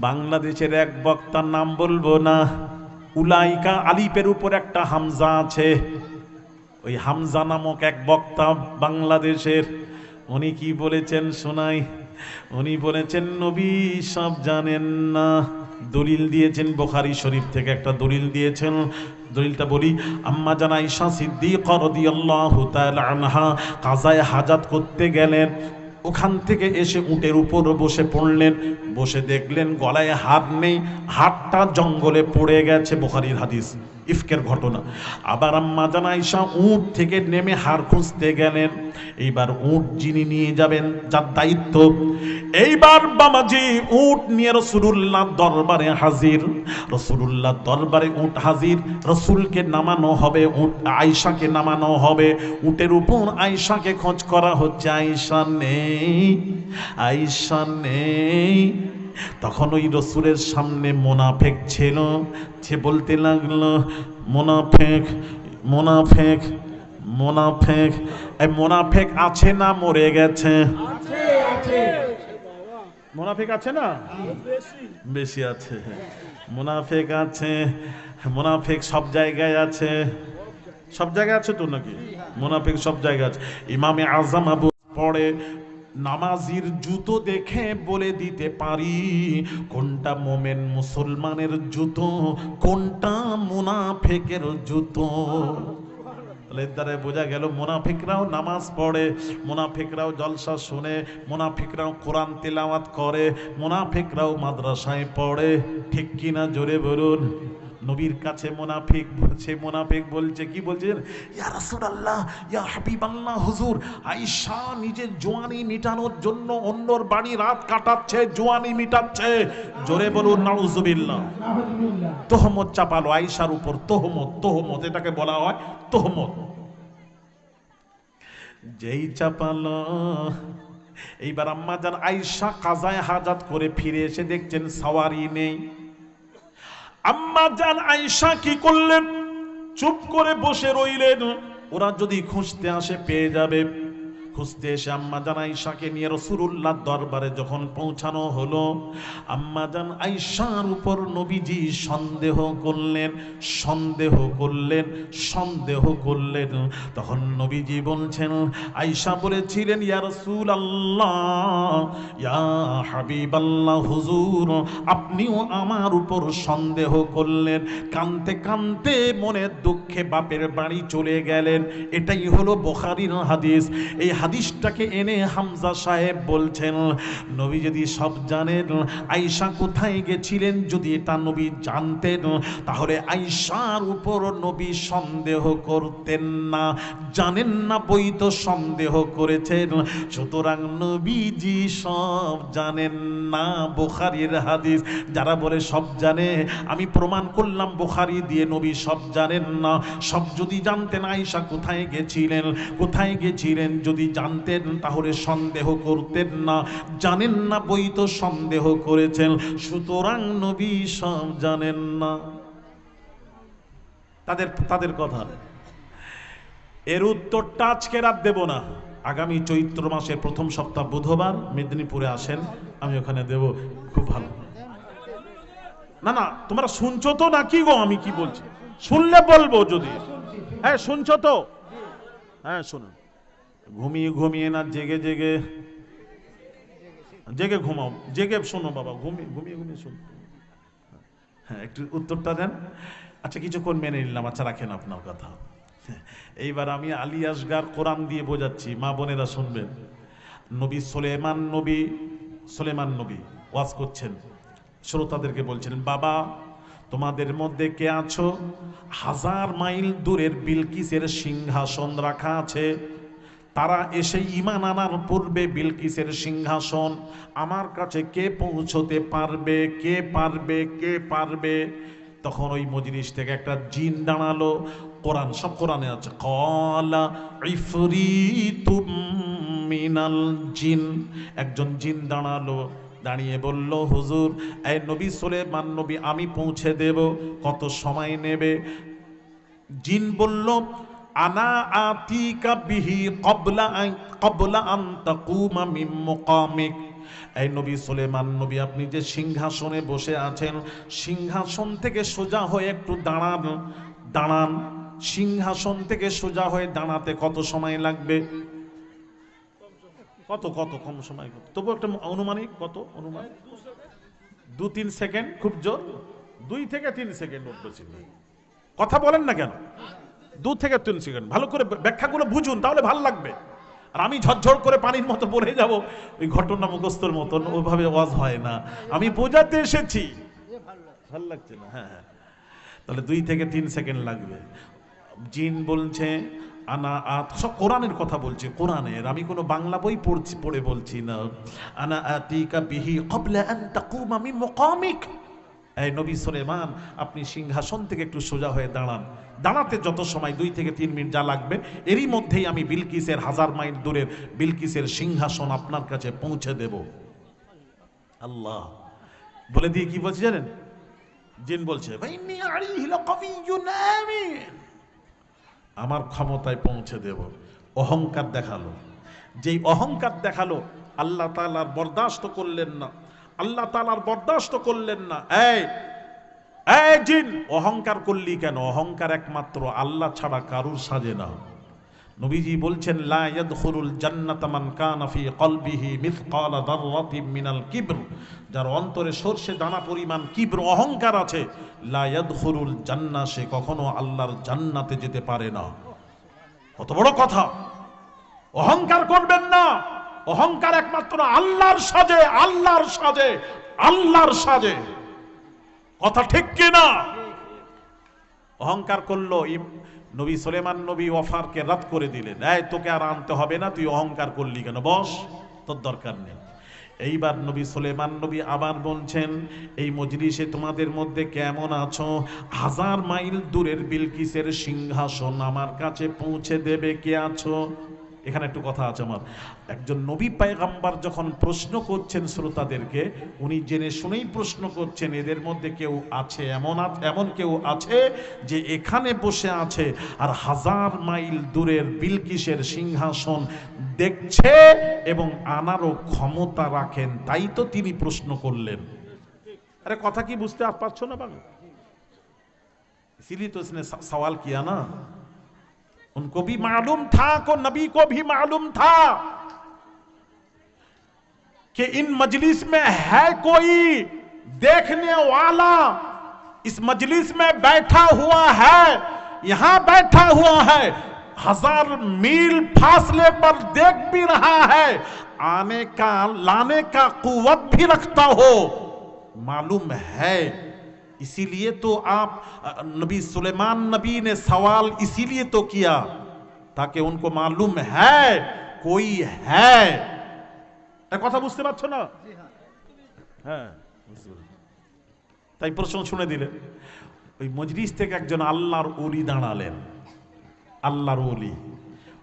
বাংলাদেশের এক বক্তার নাম বলবো না, উলাইকা আলিফের উপর একটা হামজা আছে, ওই হামজা নামক এক বক্তা বাংলাদেশের, উনি কি বলেছেন শোনাই। উনি বলেছেন নবী সব জানেন না। দলিল দিয়েছেন বুখারী শরীফ থেকে একটা দলিল দিয়েছেন। দলিলটা বলি, আম্মা জান আয়েশা সিদ্দিকা রাদিয়াল্লাহু তাআলা আনহা কাযায়ে হাজাত করতে গেলেন, ওখান থেকে এসে উটের উপর বসে পড়লেন, বসে দেখলেন গলায় হাত নেই, হাতটা জঙ্গলে পড়ে গেছে। বুখারীর হাদিস, ইফকের ঘটনা। আবার আম্মা জান আয়েশা উট থেকে নেমে হাড় খুঁজতে গেলেন। এইবার উট যিনি নিয়ে যাবেন, যার দায়িত্ব, এইবার বাবাজি উট নিয়ে রাসূলুল্লাহ দরবারে হাজির। রাসূলুল্লাহ দরবারে উট হাজির, রাসূলকে নামানো হবে, উট আয়েশাকে নামানো হবে। উটের উপর আয়েশাকে খোঁজ করা হচ্ছে, আয়েশা নেই, আয়েশা নেই। তখন ওই রসুলের সামনে মোনাফেক ছিল, সে বলতে লাগলো, মোনাফেক, মোনাফেক, মোনাফেক। এই মোনাফেক আছে না মরে গেছে? মোনাফেক আছে না, বেশি আছে। মোনাফেক আছে, মোনাফেক সব জায়গায় আছে। সব জায়গায় আছে তো নাকি? মোনাফেক সব জায়গায় আছে। ইমামে আজম আবু পড়ে, নামাজির জুতো দেখে বলে দিতে পারি কোনটা মোমেন মুসলমানের জুতো, কোনটা মুনাফিকের জুতো। এর দ্বারা বোঝা গেল মুনাফিকরাও নামাজ পড়ে, মুনাফিকরাও জলসা শুনে, মুনাফিকরাও কোরআন তিলাওয়াত করে, মুনাফিকরাও মাদ্রাসায় পড়ে। ঠিক কিনা জোরে বলুন। নবীর কাছে মুনাফিক, সে মুনাফিক বলছে, কি বলছেন, ইয়া রাসূলুল্লাহ, ইয়া হাবিবাল্লাহ, হুজুর আয়েশা নিজের জওয়ানি মিটানোর জন্য অন্যর বাড়ি রাত কাটাচ্ছে, জওয়ানি মিটাচ্ছে। জোরে বলুন নাউজুবিল্লাহ। তোহমত চাপালো আয়েশার উপর, তোহমত, তোহমত এটাকে বলা হয় তোহমত। যেই চাপালো, এইবার আম্মা জান আয়েশা কাযায়ে হাজাত করে ফিরে এসে দেখছেন সাওয়ারি নেই। আম্মা জান আয়েশা কি করলেন? চুপ করে বসে রইলেন, ওরা যদি খুঁজতে আসে পেয়ে যাবে। খুঁজতে এসে আম্মা জান আয়েশাকে নিয়ে রাসূলুল্লাহ দরবারে যখন পৌঁছানো হলো, আম্মা জান আয়েশার উপর নবীজি সন্দেহ করলেন, সন্দেহ করলেন, সন্দেহ করলেন। তখন নবীজি বলছেন, আয়েশা বলেছিলেন, ইয়া রাসূলুল্লাহ, ইয়া হাবিবাল্লাহ, হুজুর আপনিও আমার উপর সন্দেহ করলেন। কাঁদতে কাঁদতে মনের দুঃখে বাপের বাড়ি চলে গেলেন। এটাই হলো বুখারীর হাদিস। এই হাদিসটাকে এনে হামজা সাহেব বলছেন, নবী যদি সব জানেন, আয়েশা কোথায় গেছিলেন যদি এটা নবী জানতেন, তাহলে আয়েশার উপর নবী সন্দেহ করতেন না। জানেন না বই তো সন্দেহ করেছেন। সুতরাং নবীজি সব জানেন না। বুখারীর হাদিস। যারা বলে সব জানে, আমি প্রমাণ করলাম বুখারী দিয়ে, নবী সব জানেন না। সব যদি জানতেন আয়েশা কোথায় গেছিলেন, কোথায় গেছিলেন যদি জানতেন, তাহলে সন্দেহ করতেন না। জানেন না বই তো সন্দেহ করেছেন। সুতরাং নবী সব জানেন না। তাদের কথা। এর উত্তরটা আজকে রাত দেব না, আগামী চৈত্র মাসের প্রথম সপ্তাহ বুধবার মেদিনীপুরে আসেন, আমি ওখানে দেব। খুব ভালো। না না, তোমরা শুনছো তো নাকি গো? আমি কি বলছি শুনলে বলবো যদি। হ্যাঁ শুনছো তো? হ্যাঁ শুনুন। ঘুমিয়ে ঘুমিয়ে না, জেগে জেগে, জেগে ঘুমাও, জেগে শোনো বাবা, ঘুমিয়ে ঘুমিয়ে ঘুমিয়ে শোনো। হ্যাঁ একটু উত্তরটা দেন। আচ্ছা কিছুক্ষণ মেনে নিলাম, আচ্ছা রাখেন আপনার কথা। এইবার আমি আলী আসগার কোরআন দিয়ে বোঝাচ্ছি, মা বোনেরা শুনবেন। নবী সুলেমান নবী ওয়াজ করছেন, শ্রোতাদেরকে বলছেন, বাবা তোমাদের মধ্যে কে আছো, 1000 মাইল দূরের বিলকিসের সিংহাসন রাখা আছে, তারা এসে ঈমান আনার পূর্বে বিলকিসের সিংহাসন আমার কাছে কে পৌঁছতে পারবে? কে পারবে? কে পারবে? তখন ওই মজলিস থেকে একটা জিন দাঁড়ালো। কোরআন, সব কোরআনে আছে, ক্বালা ইফরিতুম মিনাল জিন। একজন জিন দাঁড়ালো, দাঁড়িয়ে বলল, হুজুর এই নবী সুলেমান নবী আমি পৌঁছে দেব, কত সময় নেবে? জিন বলল, আনা আতিকা বিহি ক্বাবলা আন তাকুমা মিন মুকামিক। এই নবী সুলেমান নবী, আপনি যে সিংহাসনে বসে আছেন, সিংহাসন থেকে সোজা হয়ে একটু দাঁড়ান, দাঁড়ান। সিংহাসন থেকে সোজা হয়ে দাঁড়াতে কত সময় লাগবে? কত কত কম সময়, তবু একটা অনুমানিক কত অনুমান? 2-3 সেকেন্ড, খুব জোর 2 থেকে 3 সেকেন্ড। কথা বলেন না কেন? 2 থেকে 3 সেকেন্ড। ভালো করে ব্যাখ্যাগুলো বুঝুন, তাহলে ভালো লাগবে। আর আমি ঝরঝর করে পানির মতো পড়ে যাব, ওই ঘটনা মুখস্থর মতন, ওইভাবে ওয়াজ হয় না। আমি বোঝাতে এসেছি, ভালো লাগছে না? হ্যাঁ হ্যাঁ, তাহলে 2 থেকে 3 সেকেন্ড লাগবে। জিন বলছে আনা সব কোরআনের কথা বলছি, কোরআনের, আমি কোনো বাংলা বই পড়ে বলছি না। আনা আতিকা বিহি ক্বাবলা আন তাকুমা মিন মাকামিক। এই নবী সুলেমান, আপনি সিংহাসন থেকে একটু সোজা হয়ে দাঁড়ান। দাঁড়াতে যত সময় 2 থেকে 3 মিনিট যা লাগবে, এরই মধ্যেই আমি বিলকিসের 1000 মাইল দূরের বিলকিসের সিংহাসন আপনার কাছে পৌঁছে দেব। আল্লাহ বলে দিয়ে কি বলছে জানেন? জিন বলছে ইন্নী আলাইহি লাকাবিয়্যুন আমিন, আমার ক্ষমতায় পৌঁছে দেব। অহংকার দেখালো। যেই অহংকার দেখালো, আল্লাহ তাআলা বরদাস্ত করলেন না, আল্লাহ তাআলার বরদাস্ত করলেন না। এই জিন, অহংকার করলি কেন? অহংকার একমাত্র আল্লাহ ছাড়া কারুর সাজে না। নবীজি বলছেন লা ইয়াদখুলুল জান্নাতা মান কানা ফি কলবিহি মিসকালা যাররাতিন মিনাল কিবর, যার অন্তরে সরষে দানা পরিমাণ কিবর, অহংকার আছে, লা ইয়াদখুলুল জান্নাহ, সে কখনো আল্লাহর জান্নাতে যেতে পারে না। কত বড় কথা! অহংকার করবেন না। অহংকার একমাত্র আল্লাহর সাজে, আল্লাহর সাজে, আল্লাহর সাজে। কথা ঠিক কি না? অহংকার করলো, নবী সুলেমান নবী অফারকে রদ করে দিলেন। এই তোকে আর আনতে হবে না, তুই অহংকার করলি কেন? বস, তোর দরকার নেই। এইবার নবী সুলেমান নবী আবার বলছেন, এই মজলিসে তোমাদের মধ্যে কেমন আছো? 1000 মাইল দূরের বিলকিসের সিংহাসন আমার কাছে পৌঁছে দেবে কে আছো? এখানে একটু কথা আছে আমার। একজন নবী পয়গম্বর যখন প্রশ্ন করছেন শ্রোতাদেরকে, উনি জেনে শুনেই প্রশ্ন করছেন, এদের মধ্যে কেউ আছে, এমন কেউ আছে যে এখানে বসে আছে আর 1000 মাইল দূরের বিলকিসের সিংহাসন দেখছে এবং আনারও ক্ষমতা রাখেন, তাই তো তিনি প্রশ্ন করলেন। আরে কথা কি বুঝতে পারছো না বাবা? इसीलिए तो इसने सवाल किया ना। उनको भी मालूम था, को नबी को भी मालूम था कि इन मजलिस में है कोई देखने वाला, इस मजलिस में बैठा हुआ है, यहां बैठा हुआ है, 1000 मील फासले पर देख भी रहा है, आने का लाने का कुव्वत भी रखता हो, मालूम है। इसीलिए तो आप नबी सुलेमान नबी ने सवाल इसीलिए तो किया ताकि उनको मालूम है कोई है। কথা বুঝতে পারছো না? হ্যাঁ, তাই প্রশ্ন শুনে দিলেন। ওই মজলিস থেকে একজন আল্লাহর ওলি দাঁড়ালেন। আল্লাহর ওলি,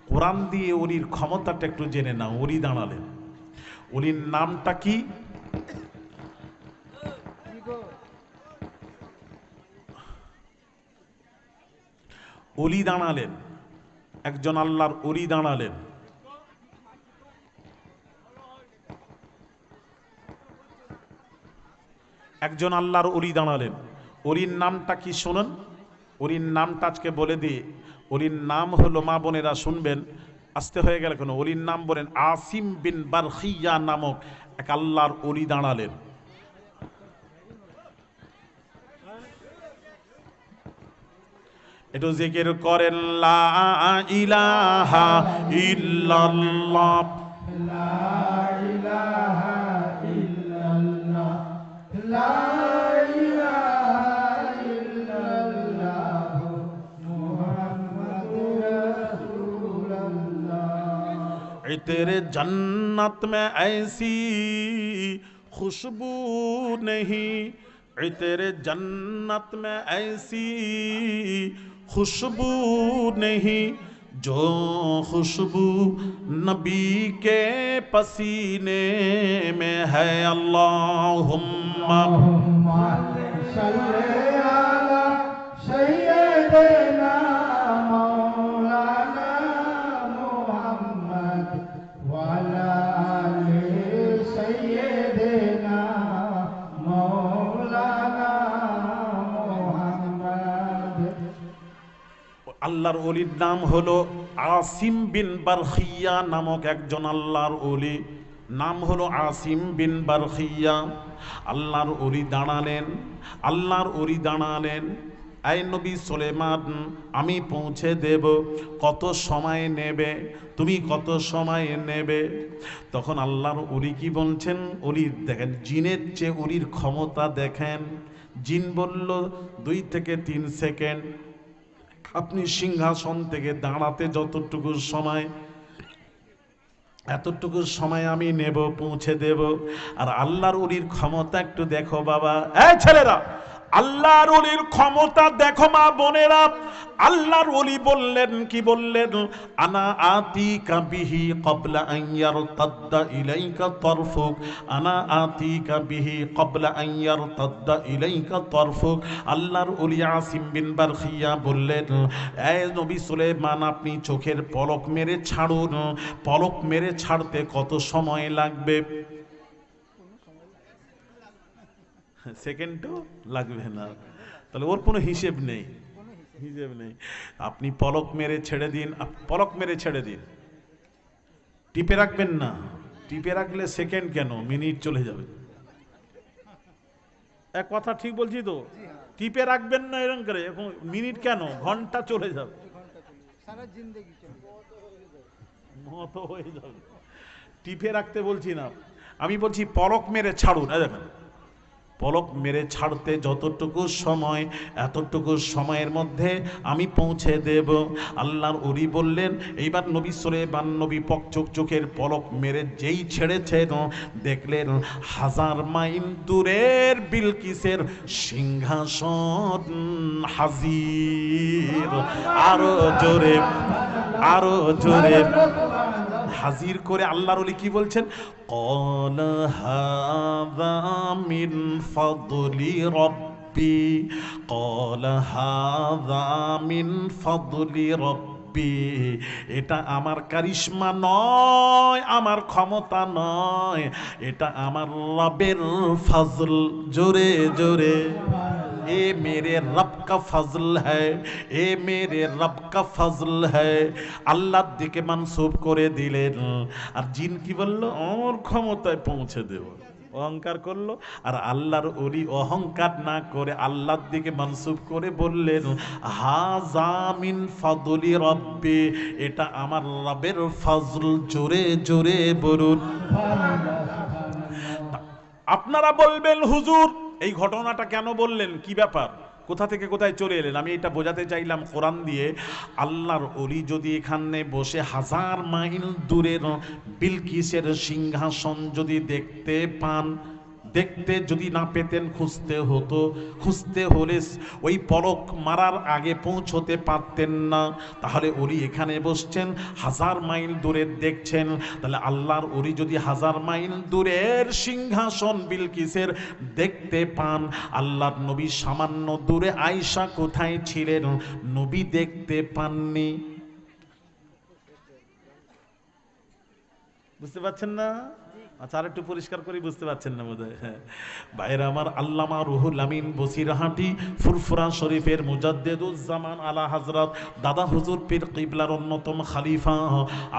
কোরআন দিয়ে ওলির ক্ষমতাটা একটু জেনে নাও। ওলি দাঁড়ালেন, ওলির নামটা কি? ওলি দাঁড়ালেন, একজন আল্লাহর ওলি দাঁড়ালেন। একজন আল্লাহর ওলি দাঁড়ালেন। ওলির নামটা কি শুনুন, ওলির নামটা আজকে বলে দিই। ওলির নাম হলো, মা বোনেরা শুনবেন, আসতে হয়ে গেল কেন, ওলির নাম বলেন আসিম বিন বারখিয়া নামক এক আল্লাহর ওলি দাঁড়ালেন। একটু জিকির করেন লা ইলাহা ইল্লাল্লাহ, লা ইলাহা ইল্লাল্লাহ, লা ইলাহা ইল্লাল্লাহ, মুহাম্মাদুর রাসূলুল্লাহ। तेरे जन्नत में ऐसी खुशबू नहीं, तेरे जन्नत में ऐसी खुशबू नहीं जो खुशबू नबी के पसीने में है। अल्लाहुम्मा सल्ले अला सय्यिदना मौलाना मुहम्मद व अला आलि सय्यिदना আল্লাহর ওলির নাম হলো আসিম বিন বারখিয়া নামক একজন আল্লাহর ওলি, নাম হলো আসিম বিন বারখিয়া। আল্লাহর ওলি দাঁড়ালেন, আল্লাহর ওলি দাঁড়ালেন, আই নবী সুলেমান আমি পৌঁছে দেব, কত সময় নেবে, তুমি কত সময় নেবে? তখন আল্লাহর ওলি কি বলছেন, ওলির দেখেন জিনের চেয়ে ওলির ক্ষমতা দেখেন। জিন বলল 2 থেকে 3 সেকেন্ড। আপনি সিংহাসন থেকে দাঁড়াতে যতটুকু সময়, এতটুকু সময় আমি নেব, পৌঁছে দেব। আর আল্লাহর ওলির ক্ষমতা একটু দেখো বাবা, এই ছেলেরা, আল্লাহর ওলির ক্ষমতা দেখো মা বোনেরা। আল্লাহর ওলি বললেন, কি বললেন, আনা আতিকা বিহি ক্বাবলা আন ইয়ারতাদ্দা ইলাইকা তারফুক, আনা আতিকা বিহি ক্বাবলা আন ইয়ারতাদ্দা ইলাইকা তারফুক। আল্লাহর ওলি আসিম বিন বারখিয়া বললেন, এই নবী সুলেমান আপনি চোখের পলক মেরে ছাড়ুন, পলক মেরে ছাড়তে কত সময় লাগবে? সেকেন্ডও লাগবে না। তাহলে ওর কোনো হিসেব নেই, হিসেব নেই। আপনি পলক মেরে ছেড়ে দিন, পলক মেরে ছেড়ে দিন, টিপে রাখবেন না। টিপে রাখলে সেকেন্ড কেন, মিনিট চলে যাবে। এক কথা ঠিক বলছি তো? টিপে রাখবেন না এরকম করে, এখন মিনিট কেন, ঘন্টা চলে যাবে, মত হয়ে যাবে। টিপে রাখতে বলছি না, আমি বলছি পলক মেরে ছাড়ুন। দেখেন, পলক মেরে ছাড়তে যতটুকু সময়, এতটুকু সময়ের মধ্যে আমি পৌঁছে দেব। আল্লাহর ওলি বললেন, এইবার নবী সুলেমান নবী চোখের পলক মেরে যেই ছেড়েছেন, দেখলেন 1000 মাইল দূরের বিলকিসের সিংহাসন হাজির। আরো জোরে, আরো জোরে হাজির করে আল্লাহর ওলি কি বলছেন, قال هذا من فضل ربي, قال هذا من فضل ربي। এটা আমার কারিশমা নয়, আমার ক্ষমতা নয়, এটা আমার রবের ফজল। জোরে জোরে, এ মেরে রব কা ফজল হ্যায়, এ মেরে রব কা ফজল হ্যায়। আল্লাহর দিকে মানসুব করে দিলেন। আর জিন কি বলল, ওর ক্ষমতায় পৌঁছে দেব, অহংকার করলো। আর আল্লাহর ওলি অহংকার না করে আল্লাহর দিকে মানসুব করে বললেন, হাযা মিন ফাদলি রব্বি, এটা আমার রবের ফজল। জোরে জোরে বলুন। আপনারা বলবেন, হুজুর এই ঘটনাটা কেন বললেন, কি ব্যাপার, কোথা থেকে কোথায় চলে এলেন? আমি এটা বোঝাতে চাইলাম কোরআন দিয়ে। আল্লাহর ওলি যদি এখানে বসে 1000 মাইল দূরের বিলকিসের সিংহাসন যদি দেখতে পান, দেখতে যদি না পেতেন খুঁজতে হতো, খুঁজতে হলে ওই পলক মারার আগে পৌঁছতে পারতেন না। তাহলে ওলি এখানে বসছেন, 1000 মাইল দূরে দেখছেন। তাহলে আল্লাহর ওলি যদি 1000 মাইল দূরের সিংহাসন বিলকিসের দেখতে পান, আল্লাহর নবী সামান্য দূরে আয়েশা কোথায় ছিলেন নবী দেখতে পাননি। বুঝতে পারছেন না? আচ্ছা, আর একটু পরিষ্কার করে বুঝতে পারছেন না বোধহয়। ভাইরা আমার, আল্লামা রুহুল আমিন বসিরহাটি ফুরফুরা শরীফের মুজাদ্দেদুজ্জামান আলা হযরত দাদা হুজুর পীর কিবলার অন্যতম খলিফা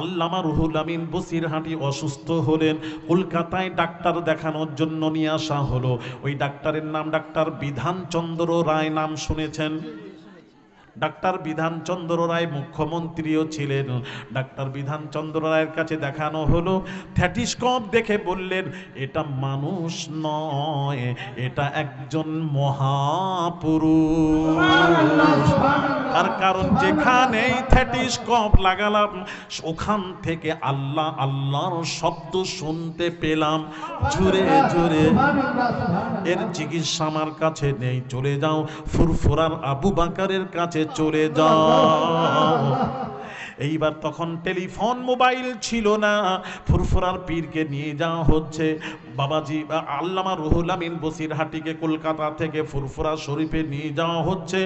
আল্লামা রুহুল আমিন বসিরহাটি অসুস্থ হলেন। কলকাতায় ডাক্তার দেখানোর জন্য নিয়ে আসা হলো। ওই ডাক্তারের নাম ডাক্তার বিধানচন্দ্র রায়, নাম শুনেছেন? ডাক্তার বিধানচন্দ্র রায় মুখ্যমন্ত্রীও ছিলেন। ডাক্তার বিধানচন্দ্র রায়ের কাছে দেখানো হলো, থ্যাটিস্কোপ দেখে বললেন, এটা মানুষ নয়, এটা একজন মহাপুরুষ। তার কারণ যেখানেই থ্যাটিস্কোপ লাগালাম ওখান থেকে আল্লাহ আল্লাহর শব্দ শুনতে পেলাম জোরে জোরে। এর চিকিৎসা আমার কাছে নেই, চলে যাও ফুরফুরার আবু বাকারের কাছে চলে যাও। এইবার তখন টেলিফোন মোবাইল ছিল না, ফুরফুরার পীরকে নিয়ে যাওয়া হচ্ছে। বাবাজি আল্লামা রুহুল আমিন বসিরহাটিকে কলকাতা থেকে ফুরফুরা শরীফে নিয়ে যাওয়া হচ্ছে।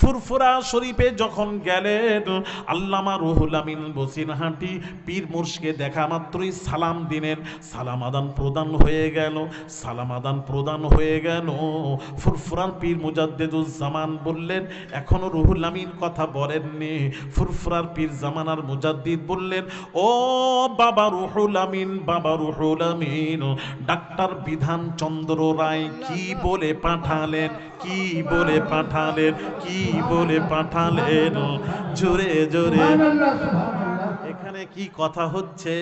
ফুরফুরা শরীফে যখন গেলেন, আল্লামা রুহুল আমিন বসিরহাটি পীর মুর্শিদকে দেখা মাত্রই সালাম দিলেন। সালাম আদান প্রদান হয়ে গেল, সালাম আদান প্রদান হয়ে গেল। ফুরফুরার পীর মুজাদ্দিদুজ্জামান বললেন, এখনো রুহুল আমিন কথা বলেননি। ফুরফুরার পীর জামানার মুজাদ্দিদ বললেন, ও বাবা রুহুল আমিন, বাবা রুহুল আমিন, ডাক্তার বিধান চন্দ্র রায় কি বলে পাঠালেন, কি বলে পাঠালেন, কি বলে পাঠালেন? জোরে জোরে এখানে কি কথা হচ্ছে?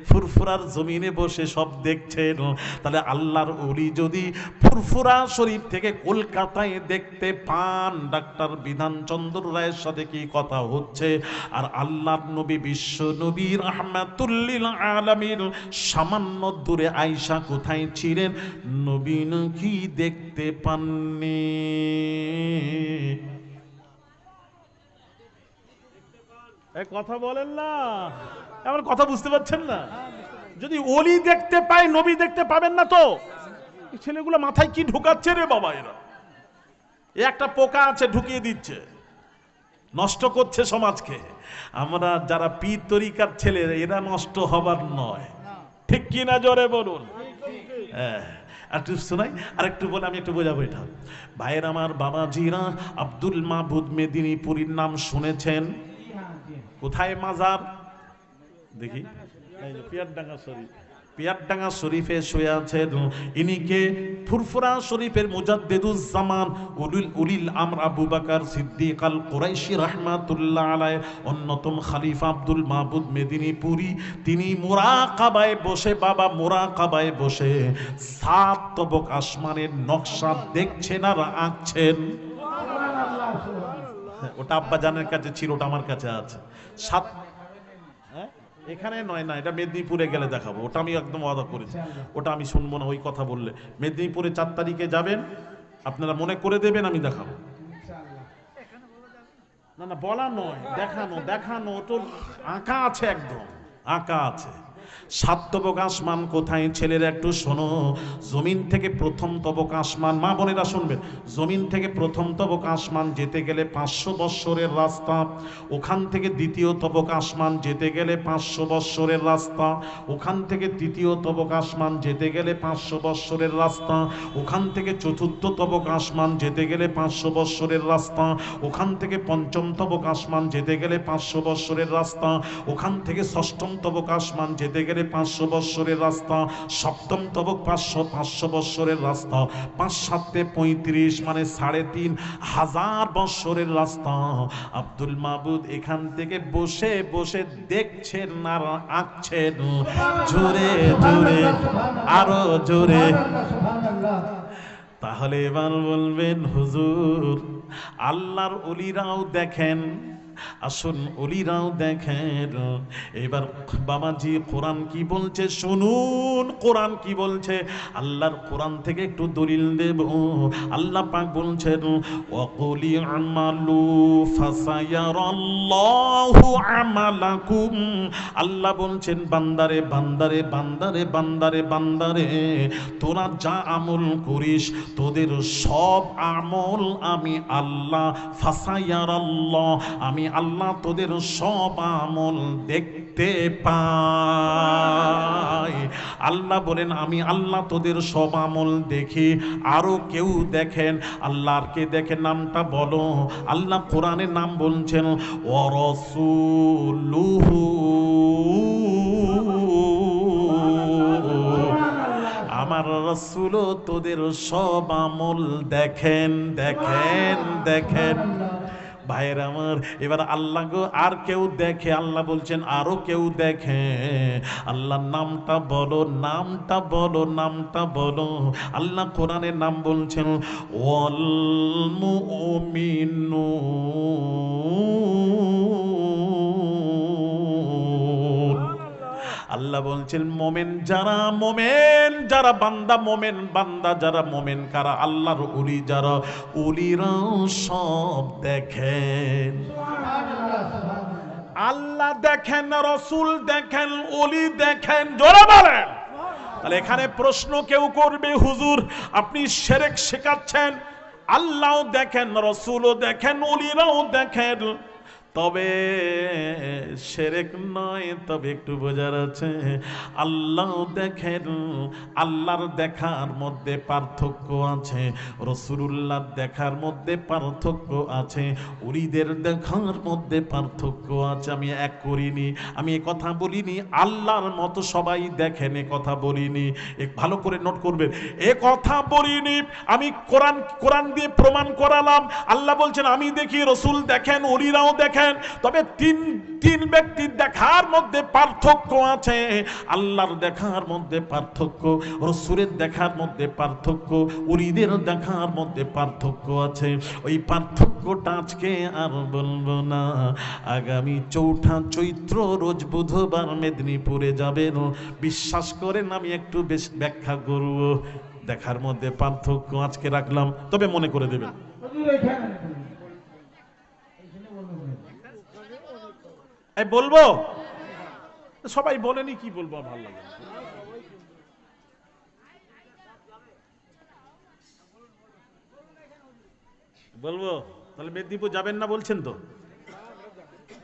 ফুরফুরার জমিনে বসে সব দেখছেন। তাহলে আল্লাহর ওলি যদি ফুরফুরা শরীফ থেকে কলকাতায় দেখতে পান ডাক্তার বিধানচন্দ্র রায়ের সাথে কি কথা হচ্ছে, আর আল্লাহর নবী বিশ্ব নবী রাহমাতুল লিল আলামিন সামান্য দূরে আয়েশা কোথায় ছিলেন, নবী কি দেখতে পাননি? কথা বলেন না, এমন কথা বুঝতে পারছেন না? যদি ওলি দেখতে পায়, নবী দেখতে পাবেন না তো? ছেলেগুলো মাথায় কি ঢুকাচ্ছে রে বাবা? এরা একটা পোকা আছে ঢুকিয়ে দিচ্ছে, নষ্ট করছে সমাজকে। আমরা যারা পীর তরিকার ছেলে, এরা নষ্ট হবার নয়, ঠিক কি না? জোরে বলুন। হ্যাঁ, একটু শোনাই, আর একটু বলে আমি একটু বোঝাবো এটা। ভাইয়ের আমার, বাবাজিরা, আব্দুল মাহবুদ মেদিনীপুরীর নাম শুনেছেন? কোথায় মাজার? দেখি, পিয়ারডাঙ্গা শরীফ। পিয়ারডাঙ্গা শরীফে শুয়ে আছেন। ইনিকে ফুরফুরা শরীফের মুজাদ্দিদুজ্জামান উলিল আমর আবু বকর সিদ্দিক আল কুরাইশি রাহমাতুল্লাহ আলাইহি অন্যতম খলিফা আব্দুল মাহবুদ মেদিনীপুরী, তিনি মুরাকাবায় বসে, বাবা মুরাকাবায় বসে 7 তবক আসমানের নকশা দেখছেন আর আঁকছেন। ওটা আব্বা জানের কাছে ছিল, ওটা আমার কাছে আছে। 7 এখানে নয় না, এটা মেদিনীপুরে গেলে দেখাবো। ওটা আমি একদম ওয়াদা করেছি, ওটা আমি শুনবো না ওই কথা বললে। মেদিনীপুরে 4 তারিখে যাবেন, আপনারা মনে করে দেবেন, আমি দেখাবো। না না, বলা নয়, দেখানো। দেখানো তো আঁকা আছে, একদম আঁকা আছে। 7 তবক আসমান কোথায়? ছেলেরা একটু শোনো। জমিন থেকে প্রথম তবক আসমান, মা বোনেরা শুনবেন, জমিন থেকে প্রথম তবক আসমান যেতে গেলে 500 বৎসরের রাস্তা। ওখান থেকে দ্বিতীয় তবক আসমান যেতে গেলে 500 বৎসরের রাস্তা। ওখান থেকে তৃতীয় তবক আসমান যেতে গেলে 500 বৎসরের রাস্তা। ওখান থেকে চতুর্থ তবক আসমান যেতে গেলে 500 বৎসরের রাস্তা। ওখান থেকে পঞ্চম তবক আসমান যেতে গেলে 500 বৎসরের রাস্তা। ওখান থেকে ষষ্ঠম তবক আসমান যেতে গেলে 500 বৎসরের রাস্তা। সপ্তম তবক 500 বৎসরের রাস্তা। 5 7 35 মানে 3500 বৎসরের রাস্তা। আব্দুল মাহবুদ এখান থেকে বসে বসে দেখছেন আর আঁকছেন। জোরে জোরে, আরো জোরে। তাহলে এবার বলবেন, হুজুর আল্লাহর ওলিরাও দেখেন। আসুন, ওলিরাও দেখেন। এবার বাবাজি কোরআন কি বলছে শুনুন, কোরআন কি বলছে। আল্লাহর কোরআন থেকে একটু দলিল দেব। আল্লাহ পাক বলছেন, ওয়াকুল আমালু ফাসায়ারাল্লাহু আমালাকুম। আল্লাহ বলছেন, বান্দারে বান্দারে বান্দারে বান্দারে বান্দারে, তোরা যা আমল করিস, তোদের সব আমল আমি আল্লাহ, ফাসায়ারাল্লাহ, আমি আল্লাহ তোদের সব আমল দেখতে পাই। আল্লাহ বলেন, আমি আল্লাহ তোদের সব আমল দেখি। আরো কেউ দেখেন, আল্লাহর কে দেখেন? নামটা বলো। আল্লাহ কোরআনের নাম বলছেন, ওয়া রাসূলুহু, আমার রাসূল তোদের সব আমল দেখেন দেখেন দেখেন। ভাইয়ের আমার, এবার আল্লাহ গো আর কেউ দেখে? আল্লাহ বলছেন আরো কেউ দেখে। আল্লাহর নামটা বলো, নামটা বলো, নামটা বলো। আল্লাহ কোরআনের নাম বলছেন, ওয়াল মুমিনুন। আল্লাহ বলছেন, মোমেন যারা, মোমেন যারা বান্দা, মোমেন বান্দা যারা, মোমেন কারা? আল্লাহর ওলি যারা, ওলিরাও সব দেখেন। আল্লাহ দেখেন, রাসূল দেখেন, ওলি দেখেন। জোরে বলেন, তাহলে এখানে প্রশ্ন কেউ করবে, হুজুর আপনি শিরক শেখাচ্ছেন, আল্লাহও দেখেন, রাসূলও দেখেন, ওলিরাও দেখেন, তবে শিরক নয়, তবে একটু বোঝার আছে। আল্লাহ দেখেন, আল্লাহর দেখার মধ্যে পার্থক্য আছে, রাসূলুল্লাহ দেখার মধ্যে পার্থক্য আছে, ওলিদের দেখার মধ্যে পার্থক্য আছে। আমি এক করিনি, আমি এ কথা বলিনি আল্লাহর মতো সবাই দেখেন, এ কথা বলিনি, ভালো করে নোট করবেন, এ কথা বলিনি। আমি কোরআন দিয়ে প্রমাণ করালাম, আল্লাহ বলছেন আমি দেখি, রাসূল দেখেন, ওলিরাও দেখেন, তবে তিন ব্যক্তির দেখার মধ্যে পার্থক্য আছে। আল্লাহর দেখার মধ্যে পার্থক্য, রাসূলের দেখার মধ্যে পার্থক্য, ওলিদের দেখার মধ্যে পার্থক্য আছে। ওই পার্থক্যটা আজকে আর বলবো না, আগামী 4ঠা চৈত্র রোজ বুধবার মেদিনীপুরে যাবেন, বিশ্বাস করেন আমি একটু বেশ ব্যাখ্যা করব। দেখার মধ্যে পার্থক্য আজকে রাখলাম, তবে মনে করে দেবেন। বলবো সবাই বলেনি, কি বলবো, ভালো লাগে বলবো। তাহলে মেদিনীপুর যাবেন না বলছেন তো?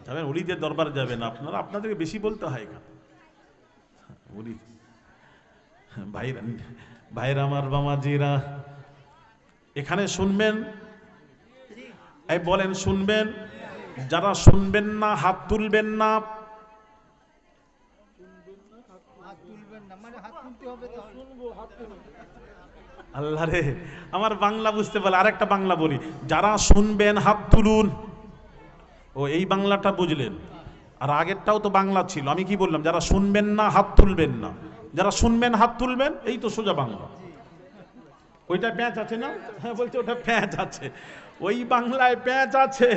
যাবেন, ওলিদের দরবার যাবেন আপনারা, আপনাদেরকে বেশি বলতে হয় কেন? ওলি ভাইরা আমার, বামাজিরা এখানে শুনবেন, এই বলেন শুনবেন, যারা শুনবেন না হাত তুলবেন না। আল্লাহ রে, আমার বাংলা বুঝতে পারলে আরেকটা বাংলা বলি, যারা শুনবেন হাত তুলুন। ও এই বাংলাটা বুঝলেন, আর আগেরটাও তো বাংলা ছিল। আমি কি বললাম? যারা শুনবেন না হাত তুলবেন না, যারা শুনবেন হাত তুলবেন, এই তো সোজা বাংলা। ওইটা প্যাঁচ আছে না? হ্যাঁ বলছে ওটা প্যাঁচ আছে, ওই বাংলায় প্যাঁচ আছে।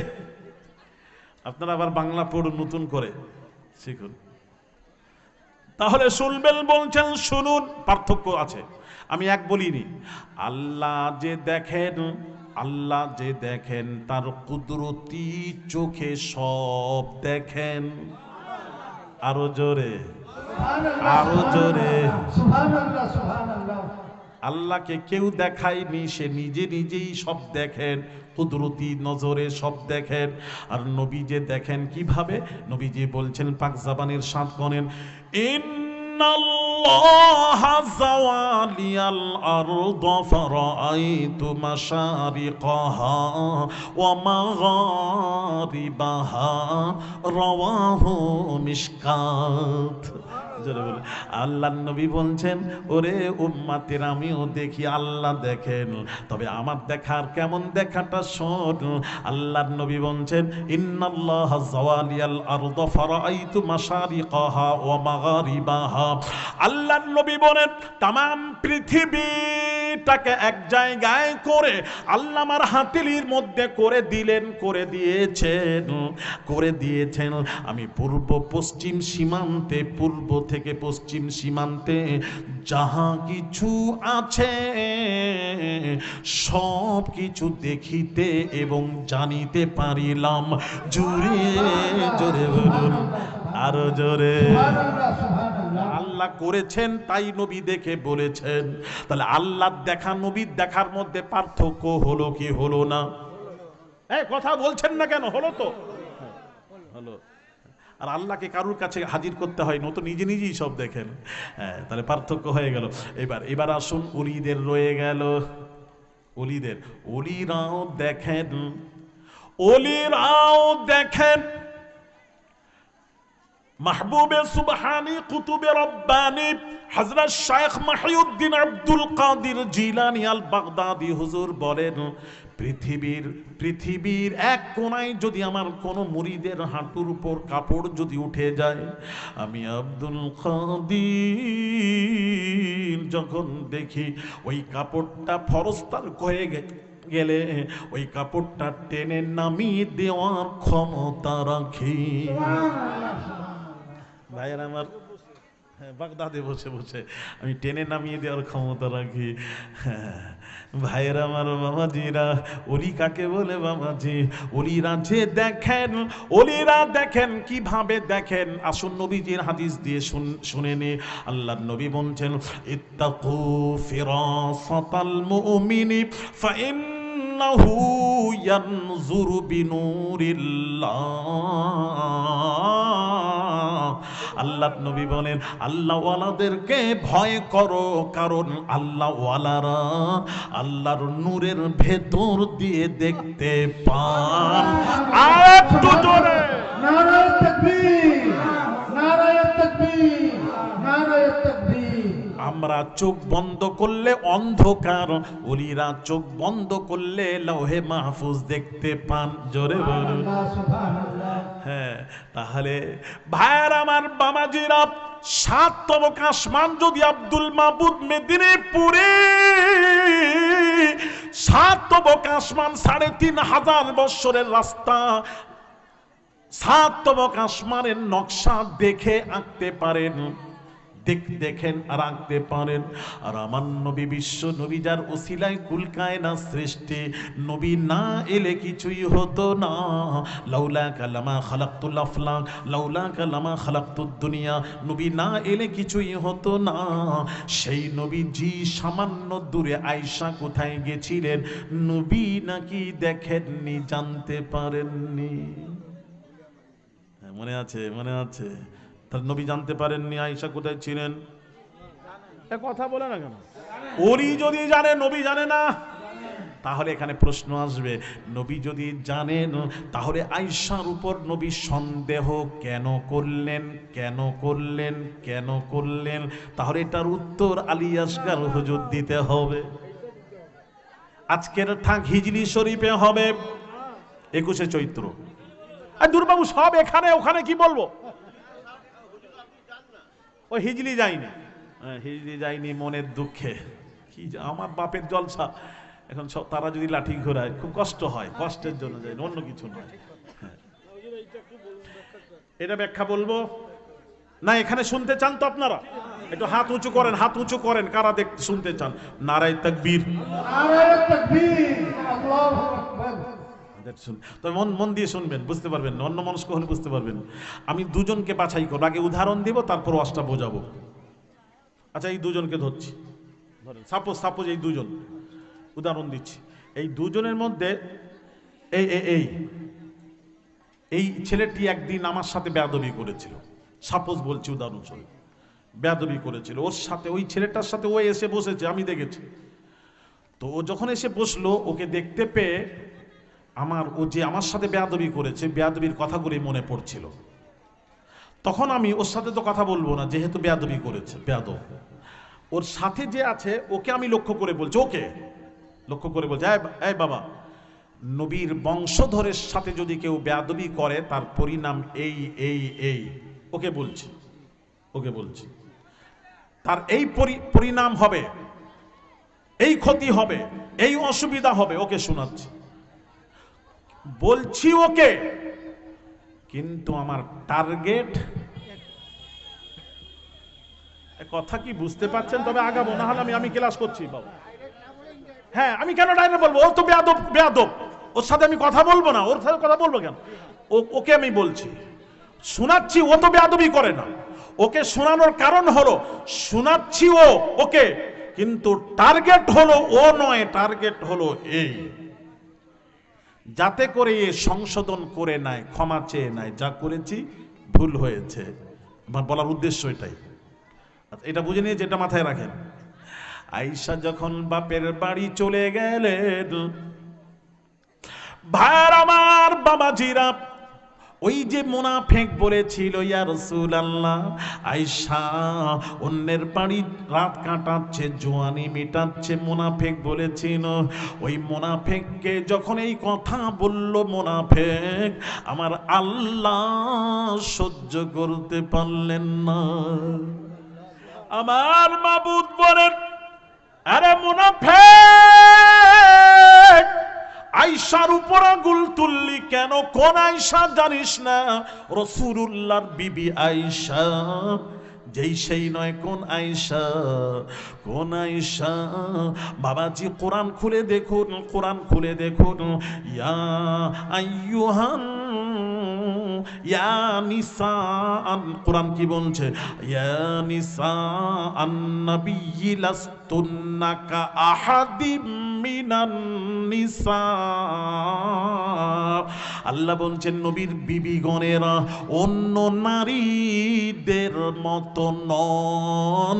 আপনারা আবার বাংলা পড়ুন, নতুন করে শিখুন। তাহলে শুনবেন বলছেন, শুনুন, পার্থক্য আছে। আমি এক বলিনি, আল্লাহ যে দেখেন, আল্লাহ যে দেখেন তার কুদরতি চোখে সব দেখেন। আরো জোরে, আরো জোরে। আল্লাহকে কেউ দেখায়নি, সে নিজে নিজেই সব দেখেন, কুদরতি নজরে সব দেখেন। আর নবীজি দেখেন কিভাবে? নবীজি বলছেন, পাক জাবানের সাথ করেন, ইন্নাল্লাহা যাওয়ালিয়াল আরদ ফারাআইতু মাশারিকাহা ওয়া মাগারিবাহা রাওয়াহু মিশকাত। আল্লাহ নবী বলছেন, ওরে উম্মাতের আমিও দেখি, আল্লাহ দেখেন, তবে আমার দেখার কেমন দেখাটা শোন। আল্লাহ নবী বলছেন, ইন্নাল্লাহা যাওয়ালিয়াল আরদ ফারাআইতু মাশারিকাহা ওয়া মাগারিবাহা। আল্লাহ নবী বলেন, तमाम পৃথিবীটাকে এক জায়গায় করে আল্লাহ আমার হাতিলির মধ্যে করে দিলেন, করে দিয়েছেন। আমি পূর্ব পশ্চিম সীমান্তে, পূর্ব থেকে পশ্চিম সীমান্তে যাহা কিছু আছে সব কিছু দেখিতে এবং জানিতে পারিলাম। জোরে জোরে বলুন, আরো জোরে। আল্লাহ করেছেন, তাই নবী দেখে বলেছেন। তাহলে আল্লাহ দেখা নবীর দেখার মধ্যে পার্থক্য হলো কি হলো না? এই কথা বলছেন না কেন? হলো তো, হলো। আর আল্লাহকে কারুর কাছে হাজির করতে হয় না, তো নিজে নিজেই সব দেখেন। হ্যাঁ, তাহলে পার্থক্য হয়ে গেল। এবার আসুন, ওলিদের রয়ে গেল। ওলিরাও দেখেন, ওলিরাও দেখেন। মাহবুবে সুবহানি, কুতুবে রব্বানি, হযরত শাইখ মহিউদ্দিন আব্দুল কাদির জিলানী আল বাগদাদি হুজুর বলেন, পৃথিবীর এক কোণায় যদি আমার কোনো মুরিদের হাঁটুর উপর কাপড় যদি উঠে যায়, আমি আব্দুল কাদির যখন দেখি ওই কাপড়টা ফরস্তার হয়ে গেলে ওই কাপড়টা টেনে নামিয়ে দেওয়ার ক্ষমতা রাখি। ভাইয়ের আমার, বাগদাদে বসে বসে আমি টেনে নামিয়ে দেওয়ার ক্ষমতা রাখি। ভাইয়েরা আমার, বাবাজিরা, অলি কাকে বলে বাবাজি? অলিরা যে দেখেন, অলিরা দেখেন কিভাবে দেখেন, আসুন নবীজির হাদিস দিয়ে শুনে নে। আল্লাহর নবী বলছেন, ইত্তাকু ফিরাসাতাল মুমিনি ফাইন্নাহু ইয়ানজুরু বিনুরিল্লাহ। আল্লাহ নবী বলেন, আল্লাহওয়ালাদেরকে ভয় করো, কারণ আল্লাহওয়ালারা আল্লাহর নূরের ভেতর দিয়ে দেখতে পান। আর একটু জোরে নারায়ে তাকবীর, নারায়ে তাকবীর, নারায়ে তাকবীর। আমরা চোখ বন্ধ করলে অন্ধকার, ওলিরা চোখ বন্ধ করলে লৌহে মাহফুজ দেখতে পান। জোরে বলুন সুবহানাল্লাহ। হ্যাঁ, তাহলে ভাইয়ের আমার, বাবাজিরা, ৭ তবক আসমান যদি আব্দুল মাবুদ মেদিনীপুরে ৭ তবক আসমান ৩,৫০০ বৎসরের রাস্তা, ৭ তবক আসমানের নকশা দেখে আঁকতে পারেন, দেখেন আর আঁকতে পারেন। আর আমার নবী বিশ্ব নবী, যার ওসিলায় কুল কায়নাত সৃষ্টি, নবী না এলে কিছুই হতো না। লাউলা কালামা খালাকতুল আফলাক, লাউলা কালামা খালাকতুদ দুনিয়া, নবী না এলে কিছুই হতো না। সেই নবীজি সামান্য দূরে আয়েশা কোথায় গেছিলেন, নবী নাকি দেখেননি, জানতে পারেননি। মনে আছে, মনে আছে? তার নবী জানতে পারেননি আয়েশা কোথায় ছিলেন। কথা বলে না কেন? ওরই যদি জানে, নবী জানে না, তাহলে এখানে প্রশ্ন আসবে, নবী যদি জানেন তাহলে আয়েশার উপর নবী সন্দেহ কেন করলেন, কেন করলেন, কেন করলেন? তাহলে এটার উত্তর আলী আসগার হুজুর দিতে হবে। আজকের থাক হিজরি শরীফে হবে ২১শে চৈত্র। আর দুর্বাবু সব এখানে, ওখানে কি বলবো? ওই হিজলি যায়নি, হিজলি যায়নি মনের দুঃখে। কি আমার বাপের জলসা, এখন সব তারা যদি লাঠি ঘোরায় খুব কষ্ট হয়, কষ্টের জন্য যায়, অন্য কিছু নয়। এটা ব্যাখ্যা বলবো না, এখানে শুনতে চান তো আপনারা? একটু হাত উঁচু করেন, হাত উঁচু করেন, কারা দেখতে শুনতে চান? নারায়ে তাকবীর, নারায়ে তাকবীর, আল্লাহু আকবার। তবে মন দিয়ে শুনবেন, বুঝতে পারবেন, অন্য মনস্ক হলে বুঝতে পারবেন। আমি দুজনকে বাছাই করবো, আগে উদাহরণ দিব, তারপর ওয়াজটা বোঝাবো। আচ্ছা, এই দুজনকে ধরছি, ধরেন সাপোজ এই দুজন, উদাহরণ দিচ্ছি। এই দুজনের মধ্যে এই ছেলেটি একদিন আমার সাথে বেয়াদবি করেছিল, সাপোজ বলছি উদাহরণস্বরূপ, বেয়াদবি করেছিল ওর সাথে, ওই ছেলেটার সাথে ও এসে বসেছে, আমি দেখেছি। তো ও যখন এসে বসলো, ওকে দেখতে পেয়ে ও যে আমার সাথে বেয়াদবি করেছে, বেয়াদবির কথাগুলি মনে পড়ছিল। তখন আমি ওর সাথে তো কথা বলবো না, যেহেতু বেয়াদবি করেছে, বেয়াদব। ওর সাথে যে আছে ওকে আমি লক্ষ্য করে বলছি, ওকে লক্ষ্য করে বলছি, এই বাবা, নবীর বংশধরের সাথে যদি কেউ বেয়াদবি করে তার পরিণাম এই এই এই, ওকে বলছি, ওকে বলছি, তার এই পরিণাম হবে, এই ক্ষতি হবে, এই অসুবিধা হবে, ওকে শোনাচ্ছি, বলছি ওকে। কিন্তু আমার টার্গেট, কথা কি বুঝতে পারছেন? তবে আগাবো, না হলে আমি ক্লাস করছি বাবা। হ্যাঁ, আমি কেন ডাইরেক্ট বলবো? ও তো বেয়াদব, ওর সাথে আমি কথা বলবো না, ওর সাথে কথা বলবো কেন? ওকে আমি বলছি, শোনাচ্ছি, ও তো বেয়াদবি করে না। ওকে শোনানোর কারণ হলো, শোনাচ্ছি ওকে, কিন্তু টার্গেট হলো ও নয়, টার্গেট হলো এই, যাতে করে এ সংশোধন করে নেয়, ক্ষমা চেয়ে নেয়, যা করেছি ভুল হয়েছে। আমার বলার উদ্দেশ্য এটাই। এটা বুঝে নিয়ে যেটা মাথায় রাখেন। আয়েশা যখন বাপের বাড়ি চলে গেলেন, ভাইয়ার আমার, বাবাজিরা, ওই যে মুনাফিক বলেছিল, ইয়া রাসূলুল্লাহ, আয়েশা অন্যের বাড়ি রাত কাটাচ্ছে, জোয়ানি মেটাচ্ছে, মুনাফিক বলেছিল। ওই মুনাফিককে যখন এই কথা বলল মুনাফিক, আমার আল্লাহ সহ্য করতে পারলেন না। আমার মাবুদ বলেন, আরে মুনাফিক, আয়েশার উপর আঙ্গুল তুললি কেন? কোন আয়েশা জানিস না? রাসূলুল্লাহর বিবি আয়েশা, যেই সেই নয়, কোন আয়েশা, কোন আয়েশা? বাবাজি কোরআন খুলে দেখুন, কোরআন খুলে দেখুন। ইয়া আইয়ুহান, ইয়া নিসা, কোরআন কি বলছে? ইয়া নিসা আন-নাবিয়্যি লাস্তুন্না কা আহাদিম মিনান নিসা। আল্লাহ বলছেন নবীর বিবিগণেরা অন্য নারীদের মতো নন।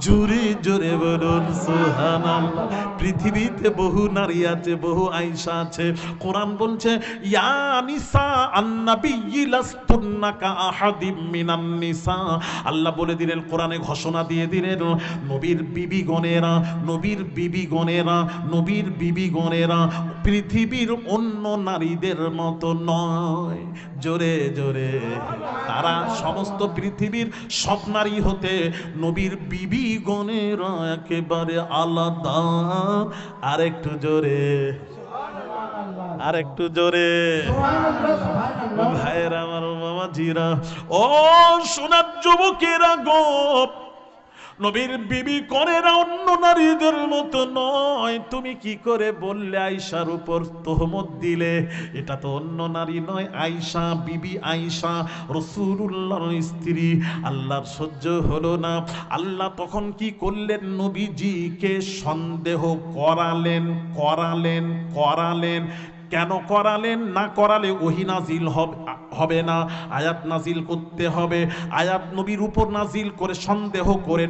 জোরে জোরে বলুন সুবহানাল্লাহ। পৃথিবীতে বহু নারী আছে, বহু আয়েশা আছে। কোরআন বলছে ইয়া নিসা আন-নাবিয়্যি লাস্তুন্না কা আহাদিম মিনান নিসা। আল্লাহ বলে দিলেন, কোরআনে ঘোষণা দিয়ে দিলেন, নবীর বিবিগণেরা, নবীর বিবিগণেরা, নবীর বিবিগণেরা পৃথিবীর অন্য নারীদের মতো নয়। জোরে জোরে, তারা সমস্ত পৃথিবীর সব নারী হতে নবীর বিবিগণেরা একেবারে আলাদা। আরেকটু জোরে, আরেকটু জোরে। ভাইয়েরা আমার, বাবাজিরা, ও সোনার যুবকেরা গো, নবীর বিবি কনেরা অন্য নারীদের মতো নয়। তুমি কি করে বললে আয়েশার উপর তোহমত দিলে? এটা তো অন্য নারী নয়, আয়েশা, বিবি আয়েশা রাসূলুল্লাহর স্ত্রী। আল্লাহর সহ্য হলো না। আল্লাহ তখন কি করলেন? নবীজিকে সন্দেহ করালেন, করালেন, করালেন। কেন করালেন? না করালে ওহী নাজিল হবে না, আয়াত নাজিল করতে হবে। আয়াত নবীর উপর নাজিল করে সন্দেহ করে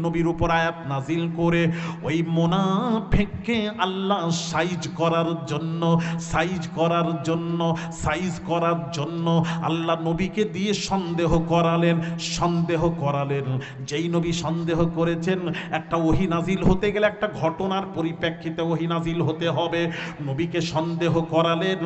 নবীর উপর আয়াত নাজিল করে ওই মুনাফিককে আল্লাহ সাইজ করার জন্য, সাইজ করার জন্য, সাইজ করার জন্য আল্লাহ নবীকে দিয়ে সন্দেহ করালেন, সন্দেহ করালেন। যেই নবী সন্দেহ করেছেন, একটা ওহী নাজিল হতে গেলে একটা ঘটনার পরিপ্রেক্ষিতে ওহী নাজিল হতে হবে। নবীকে সন্দেহ করালেন।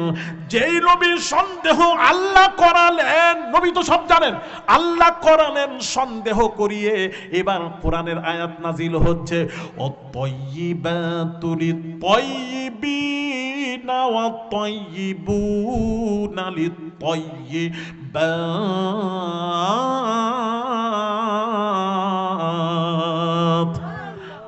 যেই নবী সন্দেহ আল্লাহ করালেন, নবী তো সব জানেন, আল্লাহ করালেন সন্দেহ করিয়ে। এবার কোরআনের আয়াত নাজিল হচ্ছে, অত-তয়্যিবাতু লিত-তয়্যিবিনা ওয়াত-তয়্যিবুনা লিত-তয়্যিবাত।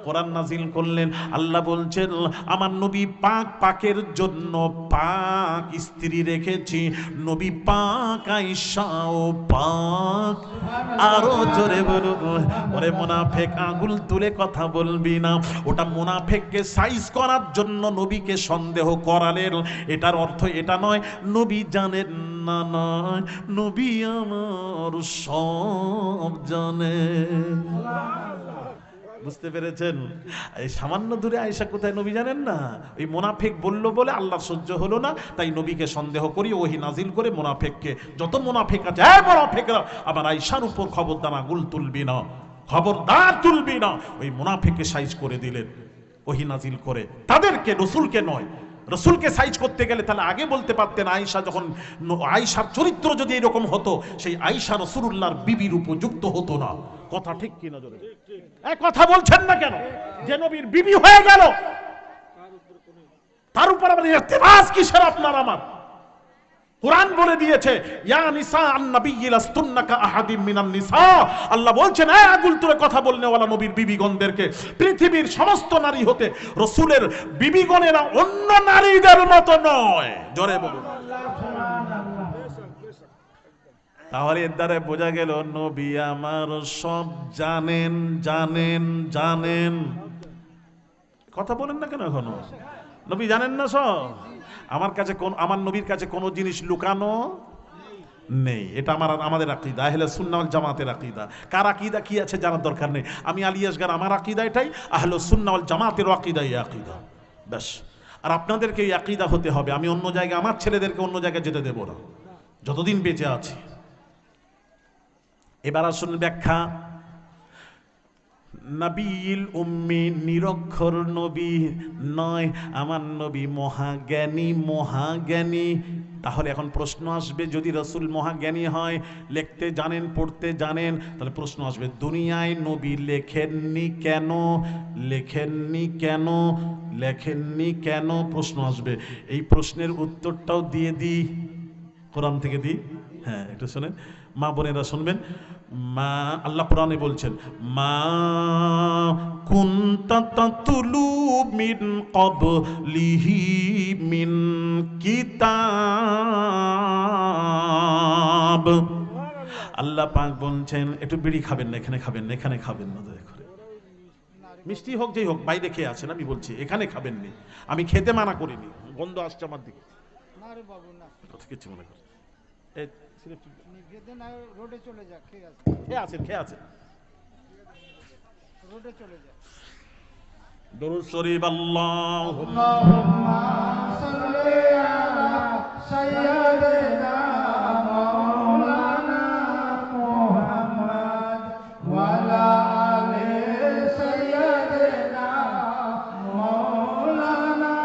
কোরআন নাজিল করলেন। আল্লাহ বলছেন আমার নবী পাক, পাকের জন্য পাক স্ত্রী রেখেছি। নবী পাক, আয়েশাও পাক। আরো জোরে বলুন। ওরে মুনাফিক, আঙ্গুল তুলে কথা বলবি না। ওটা মুনাফিককে সাইজ করার জন্য নবীকে সন্দেহ করালেন। এটার অর্থ এটা নয় নবী জানেন না, নয়, নবী আমার সব জানেন। বুঝতে পেরেছেন? এই সামান্য দূরে আয়েশা কোথায়, নবী জানেন না? ওই মুনাফিক বলল বলে আল্লাহর সহ্য হলো না, তাই নবীকে সন্দেহ করি ওহী নাজিল করে মুনাফিককে, যত মুনাফিক আছে এই মুনাফিকরা আমার আয়েশার উপর খবরদার আঙুল তুলবি না, খবরদার তুলবি না। ওই মুনাফিককে সাইজ করে দিলেন ওহী নাজিল করে, তাদেরকে, রাসূলকে নয়। রাসূলকে সাইজ করতে গেলে তাহলে আগে বলতে পারতেন আয়েশা, যখন আয়েশার চরিত্র যদি এরকম হতো, সেই আয়েশা রাসূলুল্লাহর বিবির উপযুক্ত হতো না। কথা ঠিক কিনা? জোরে এক কথা বলছেন না কেন? যে নবীর বিবি হয়ে গেল, তার উপর আবার ইতিরাজ কিসের আপনার আমার? কোরআন বলে দিয়েছে ইয়া নিসা আন-নাবিয়্যি লাস্তুন্না কা আহাদিম মিনান নিসা। আল্লাহ বলছেন এই আগুল তুলে কথা বলনে ওয়ালা নবীর বিবিগণদেরকে, পৃথিবীর সমস্ত নারী হতে রাসূলের বিবিগণেরা অন্য নারীদের মতো নয়। জোরে বলুন। তাহলে এর দ্বারা বোঝা গেল নবী আমার সব জানেন, জানেন, জানেন। কথা বলেন না কেন এখনো? নবী জানেন না সব? আমার নবীর কাছে কোনো জিনিস লুকানো নেই। এটা আমাদের আকীদা, আহলে সুন্নাহ ওয়াল জামাতের আকীদা। কার আকীদা কি আছে জানার দরকার নেই। আমি আলী আসগার, আমার আকীদা এটাই, আহলে সুন্নাহ ওয়াল জামাতের আকীদা এই আকীদা, ব্যাস। আর আপনাদেরকে এই আকীদা হতে হবে। আমি অন্য জায়গায়, আমার ছেলেদেরকে অন্য জায়গায় যেতে দেব না যতদিন বেঁচে আছি। এবার আসুন ব্যাখ্যা। নবীল উম্মি, নিরক্ষর নবী নয়, আমার নবী মহাজ্ঞানী, মহাজ্ঞানী। তাহলে এখন প্রশ্ন আসবে, যদি রাসূল মহাজ্ঞানী হয়, লিখতে জানেন, পড়তে জানেন, তাহলে প্রশ্ন আসবে দুনিয়ায় নবী লেখেননি কেন? লেখেননি কেন? লেখেননি কেন? প্রশ্ন আসবে। এই প্রশ্নের উত্তরটাও দিয়ে দিই, কোরআন থেকে দিই। হ্যাঁ, একটু শোনেন, মা বোনেরা শুনবেন। মা, আল্লাহ কোরআনে বলছেন মা কুনতা তাতলু মিন ক্বাবলিহি মিন কিতাব। আল্লাহ পাক বলছেন একটু বিড়ি খাবেন না, এখানে খাবেন না, এখানে খাবেন না, দয়া করে মিষ্টি হোক যেই হোক বাইরে খেয়ে আছেন, আমি বলছি এখানে খাবেন নি, আমি খেতে মানা করিনি, গন্ধ আসছে আমার দিকে, না রে বাবু না, কিছু মনে করে খেতে না, রোডে চলে যা, খেয়ে আছে, খেয়ে আছেন রোডে চলে যা। দরুদ শরীফ আল্লাহুম্মা আল্লাহুম্মা সাল্লি আলা সাইয়্যিদিনা মাওলানা মুহাম্মদ ওয়া আলা আলি সাইয়্যিদিনা মাওলানা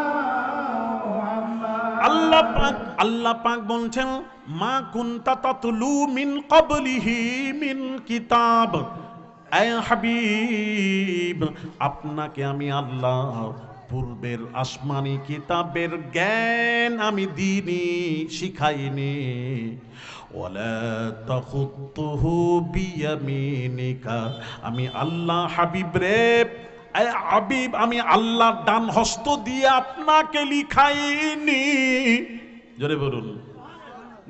মুহাম্মদ। আল্লাহ পাক বলছেন মা কুনতা তাতলু মিন ক্বাবলিহি মিন কিতাব। আয় হাবিব, আপনাকে আমি আল্লাহ পূর্বের আসমানি কিতাবের জ্ঞান আমি দিইনি, শিখাইনি। ওয়ালা তাখুতুহু বিয়ামিনিকা, আমি আল্লাহ হাবিব রে, আয় হাবিব আমি আল্লাহ ডান হস্ত দিয়ে আপনাকে লিখাইনি। জোরে বলুন,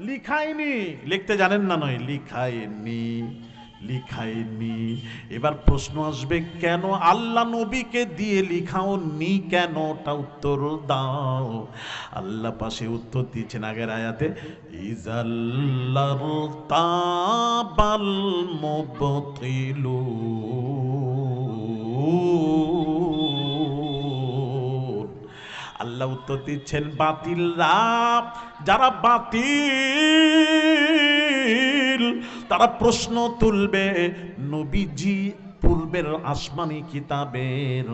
লিখাইনি। লিখতে জানেন না? নয়, লিখাইনি, লিখাইনি। এবার প্রশ্ন আসবে কেন আল্লাহ নবীকে দিয়ে লিখাও নি, কেন? ওটা উত্তর দাও। আল্লাহ পাশে উত্তর দিচ্ছেন আগের আয়াতে, ইজাল্লার তাবাল মুবতিলু, আল্লাহ উত্তর দিচ্ছেন বাতিলরা, যারা বাতিল তারা প্রশ্ন তুলবে নবীজি পূর্বের আসমানি কিতাবের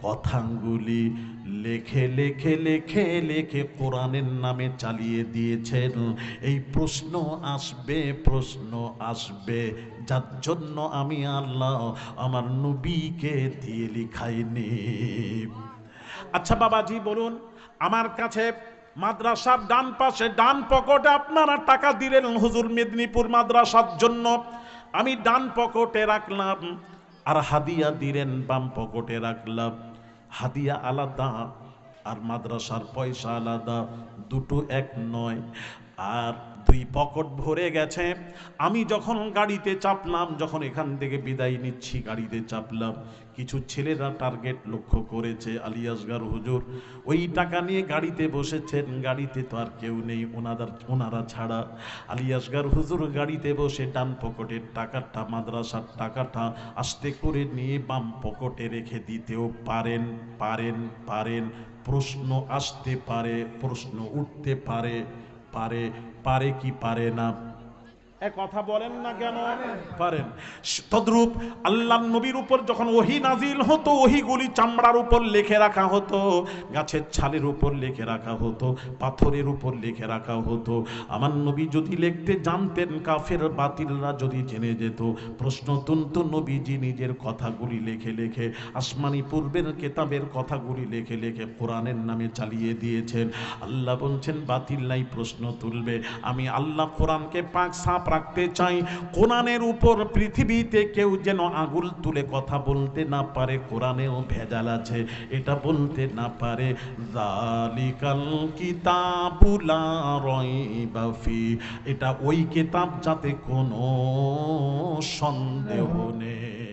কথাগুলি লেখে লেখে লেখে লেখে কোরআনের নামে চালিয়ে দিয়েছেন। এই প্রশ্ন আসবে, প্রশ্ন আসবে, যার জন্য আমি আল্লাহ আমার নবীকে দিয়ে লিখাইনি। আচ্ছা বাবাজি বলুন, আমার কাছে মাদ্রাসার ডান পাশে ডান পকেটে আপনারা টাকা দিলেন হুজুর মেদিনীপুর মাদ্রাসার জন্য, আমি ডান পকেটে রাখলাম, আর হাদিয়া দিলেন বাম পকেটে রাখলাম। হাদিয়া আলাদা আর মাদ্রাসার পয়সা আলাদা, দুটো এক নয়। আর দুই পকেট ভরে গেছে। আমি যখন গাড়িতে চাপলাম, যখন এখান থেকে বিদায় নিচ্ছি গাড়িতে চাপলাম, কিছু ছেলেরা টার্গেট লক্ষ্য করেছে আলিয়াসগার হুজুর ওই টাকা নিয়ে গাড়িতে বসেছেন। গাড়িতে তো আর কেউ নেই ওনারা ছাড়া। আলিয়াসগার হুজুর গাড়িতে বসে ডান পকেটের টাকাটা, মাদ্রাসার টাকাটা আস্তে করে নিয়ে বাম পকেটে রেখে দিতেও পারেন, পারেন, পারেন। প্রশ্ন আসতে পারে, প্রশ্ন উঠতে পারে, পারে, পারে কি পারে না? এক কথা বলেন না কেন? পারেন। তদ্রূপ আল্লাহ নবীর উপর যখন ওহী নাজিল হতো, ওহীগুলি চামড়ার উপর লিখে রাখা হতো, গাছের ছালের উপর লিখে রাখা হতো, পাথরের উপর লিখে রাখা হতো। আমার নবী যদি লিখতে জানতেন, কাফের বাতিলরা যদি জেনে যেত, প্রশ্ন তুলত নবীজি নিজের কথাগুলি লিখে লিখে, আসমানি পূর্বের কেতাবের কথাগুলি লিখে লিখে কোরআনের নামে চালিয়ে দিয়েছেন। আল্লাহ বলছেন বাতিল নাই, প্রশ্ন তুলবে। আমি আল্লাহ কোরআনকে পাক সাফ রাখতে চাই। কোরআনের উপর পৃথিবীতে কেউ যেন আঙুল তুলে কথা বলতে না পারে কোরআনেও ভেজাল আছে, এটা বলতে না পারে। যালিকাল কিতাবু লা রাইবা ফি, এটা ওই কিতাব যাতে কোনো সন্দেহ নেই।